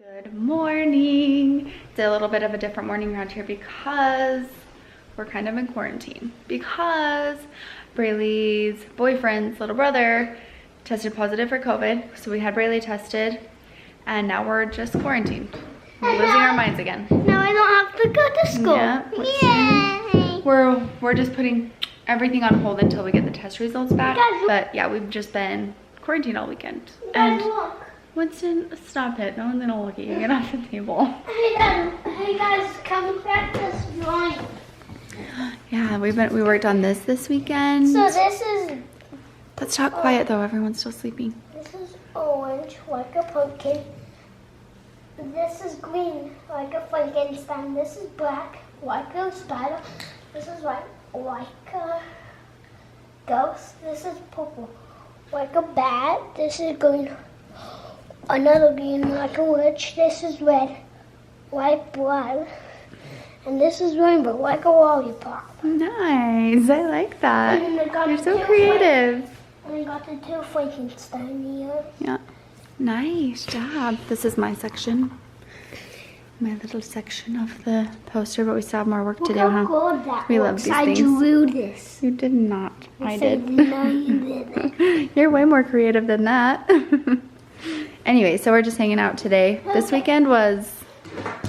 Good morning. It's a little bit of a different morning around here because we're kind of in quarantine because Brailee's boyfriend's little brother tested positive for COVID. So we had Brailee tested and now we're just quarantined. We're losing our minds again. Now I don't have to go to school. Yeah, Yay! we're just putting everything on hold until we get the test results back. But yeah, we've just been quarantined all weekend. And look. Winston, stop it. No one's gonna look at you. Get off the table. Hey guys, come back this drawing. Yeah, we worked on this weekend. So this is... Let's talk quiet though, everyone's still sleeping. This is orange, like a pumpkin. This is green, like a Frankenstein. This is black, like a spider. This is white, like a ghost. This is purple, like a bat. This is green. Another green, like a witch. This is red, like blood. And this is rainbow, like a lollipop. Nice, I like that. And I got You're the so two creative. And I got the two Frankenstein here. Yeah, nice job. This is my section. My little section of the poster, but we still have more work to do, huh? That We love these things. I drew this. You did not. I did. No, you didn't. You're way more creative than that. Anyway, so we're just hanging out today. This weekend was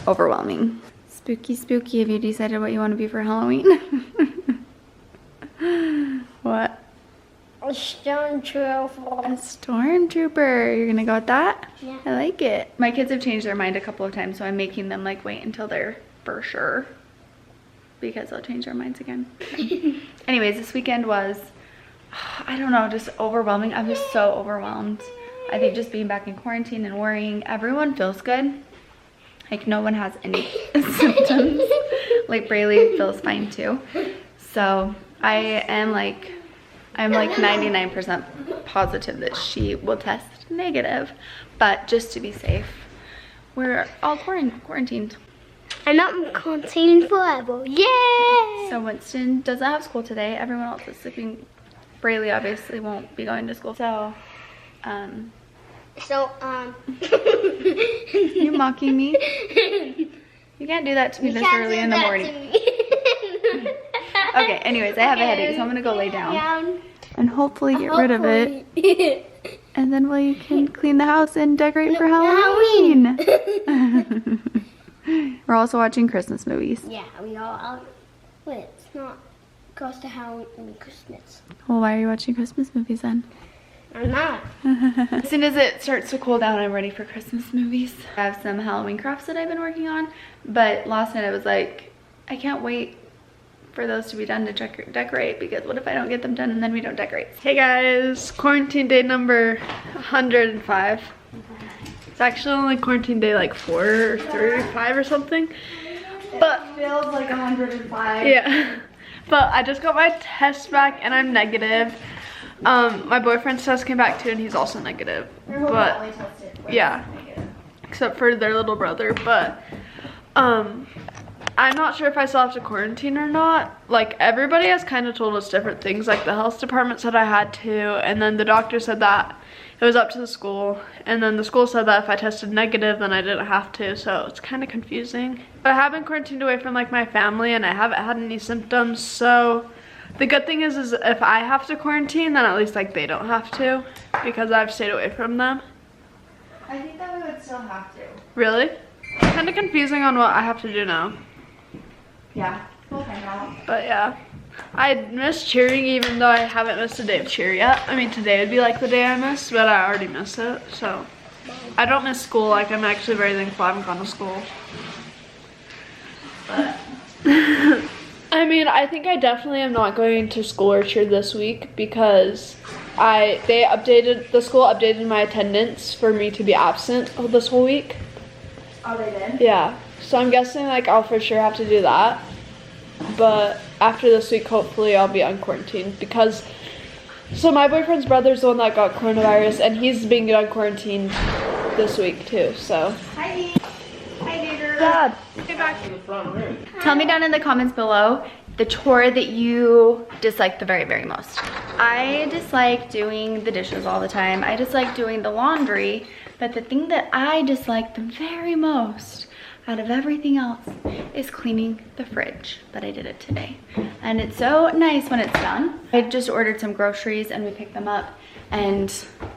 overwhelming. Spooky, spooky. Have you decided what you want to be for Halloween? What? A stormtrooper. A stormtrooper. You're gonna go with that? Yeah. I like it. My kids have changed their mind a couple of times, so I'm making them like wait until they're for sure, because they'll change their minds again. Anyways, this weekend was, I don't know, just overwhelming. I was so overwhelmed. I think just being back in quarantine and worrying. Everyone feels good. Like no one has any symptoms. Like Brailee feels fine too. So I'm like 99% positive that she will test negative. But just to be safe, we're all quarantined. And I'm quarantined forever. Yay! So Winston doesn't have school today. Everyone else is sleeping. Brailee obviously won't be going to school. So, you mocking me? You can't do that to me this early in the morning. Okay, anyways, I have a headache, so I'm gonna go lay down and hopefully get rid of it. And then we can clean the house and decorate for Halloween. We're also watching Christmas movies. Yeah, we all. Wait, it's not close to Halloween and Christmas. Well, why are you watching Christmas movies then? I'm not. As soon as it starts to cool down, I'm ready for Christmas movies. I have some Halloween crafts that I've been working on, but last night I was like, I can't wait for those to be done to decorate, because what if I don't get them done and then we don't decorate? Hey guys, quarantine day number 105. It's actually only quarantine day like 4 or 3 or 5 or something. But it feels like 105. yeah. But I just got my test back and I'm negative. My boyfriend's test came back too and he's also negative. But yeah, except for their little brother. But I'm not sure if I still have to quarantine or not. Like everybody has kind of told us different things. Like the health department said I had to, and then the doctor said that it was up to the school, and then the school said that if I tested negative then I didn't have to, so it's kind of confusing. But I have been quarantined away from like my family and I haven't had any symptoms, so the good thing is if I have to quarantine, then at least like they don't have to, because I've stayed away from them. I think that we would still have to. Really? It's kind of confusing on what I have to do now. Yeah, we'll find out. But yeah, I miss cheering even though I haven't missed a day of cheer yet. I mean, today would be like the day I missed, but I already missed it. So I don't miss school. Like I'm actually very thankful I haven't gone to school. But I mean, I think I definitely am not going to school or cheer this week because the school updated my attendance for me to be absent this whole week. Oh, they did? Yeah. So I'm guessing like I'll for sure have to do that. But after this week, hopefully I'll be unquarantined because, so my boyfriend's brother's the one that got coronavirus and he's being unquarantined this week too, so. Hi, Gator. Dad. Get back. Tell me down in the comments below the chore that you dislike the very, very most. I dislike doing the dishes all the time. I dislike doing the laundry, But the thing that I dislike the very most out of everything else is cleaning the fridge, but I did it today. And it's so nice when it's done. I just ordered some groceries and we picked them up, and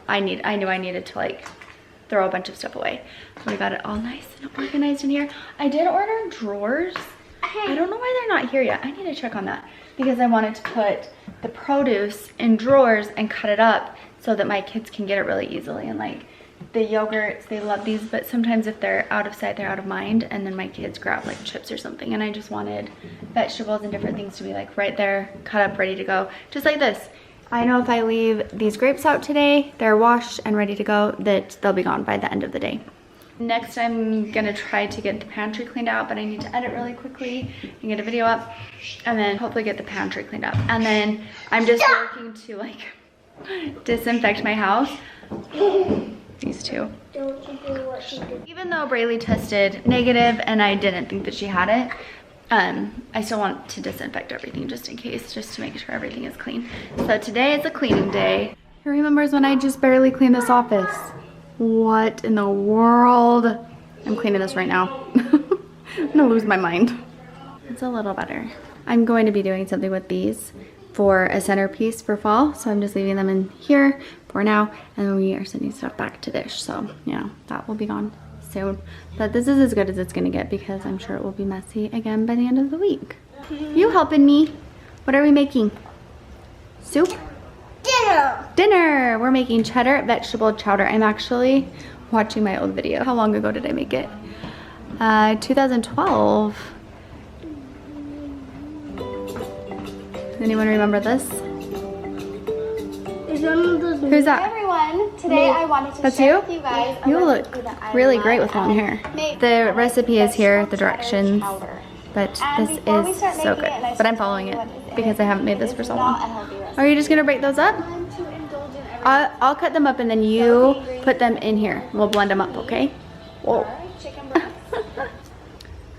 I knew I needed to like throw a bunch of stuff away. So we got it all nice and organized in here. I did order drawers. I don't know why they're not here yet. I need to check on that because I wanted to put the produce in drawers and cut it up so that my kids can get it really easily. And like the yogurts, they love these, but sometimes if they're out of sight, they're out of mind, and then my kids grab like chips or something, and I just wanted vegetables and different things to be like right there, cut up, ready to go, just like this. I know if I leave these grapes out today, they're washed and ready to go, that they'll be gone by the end of the day. Next, I'm gonna try to get the pantry cleaned out, but I need to edit really quickly and get a video up, and then hopefully get the pantry cleaned up. And then I'm just working to like disinfect my house. These two. Don't you do what you did. Even though Brailee tested negative and I didn't think that she had it, I still want to disinfect everything just in case, just to make sure everything is clean. So today is a cleaning day. Who remembers when I just barely cleaned this office? What in the world? I'm cleaning this right now. I'm gonna lose my mind. It's a little better. I'm going to be doing something with these for a centerpiece for fall, so I'm just leaving them in here for now, and then we are sending stuff back to Dish, so you know that will be gone soon. But this is as good as it's gonna get because I'm sure it will be messy again by the end of the week. You helping me? What are we making? Soup? Dinner. Dinner! We're making cheddar vegetable chowder. I'm actually watching my old video. How long ago did I make it? 2012. Anyone remember this? Who's that? Hi everyone, today I wanted to That's share you? with you guys a You look recipe that I really love great with long and hair. make The recipe is here, the vegetable cheddar directions, chowder. but And this before we is start so making good. it, I But I'm should following tell it you what is because I haven't made It this is for so not long. a healthy recipe. Are you just gonna break those up? I'm too indulgent every I'll cut them up and then you put them in here. We'll blend them up, okay? Whoa. chicken breast.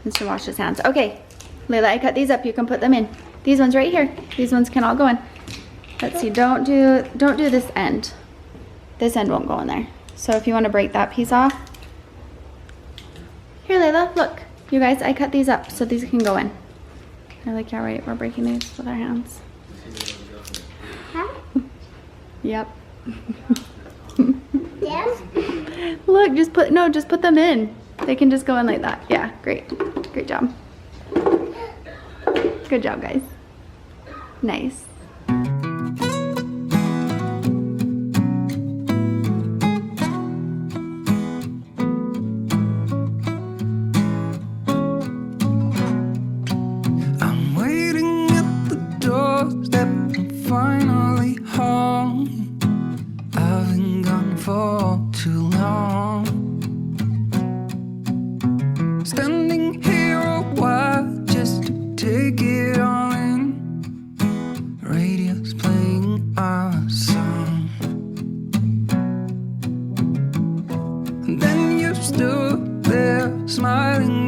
Mr. Wash his hands. Okay, Layla, I cut these up. You can put them in. These ones right here. These ones can all go in. Let's see. Don't do this end. This end won't go in there. So if you want to break that piece off. Here, Layla, look. You guys, I cut these up so these can go in. They're like, yeah, right. We're breaking these with our hands. Huh? Yep. Yes? Look, just put them in. They can just go in like that. Yeah, great. Great job. Good job, guys. Nice. I'm waiting at the doorstep. I'm finally home. I've been gone for too long. Standing here a while just to take it all in. Radio's playing our song. And then you stood there smiling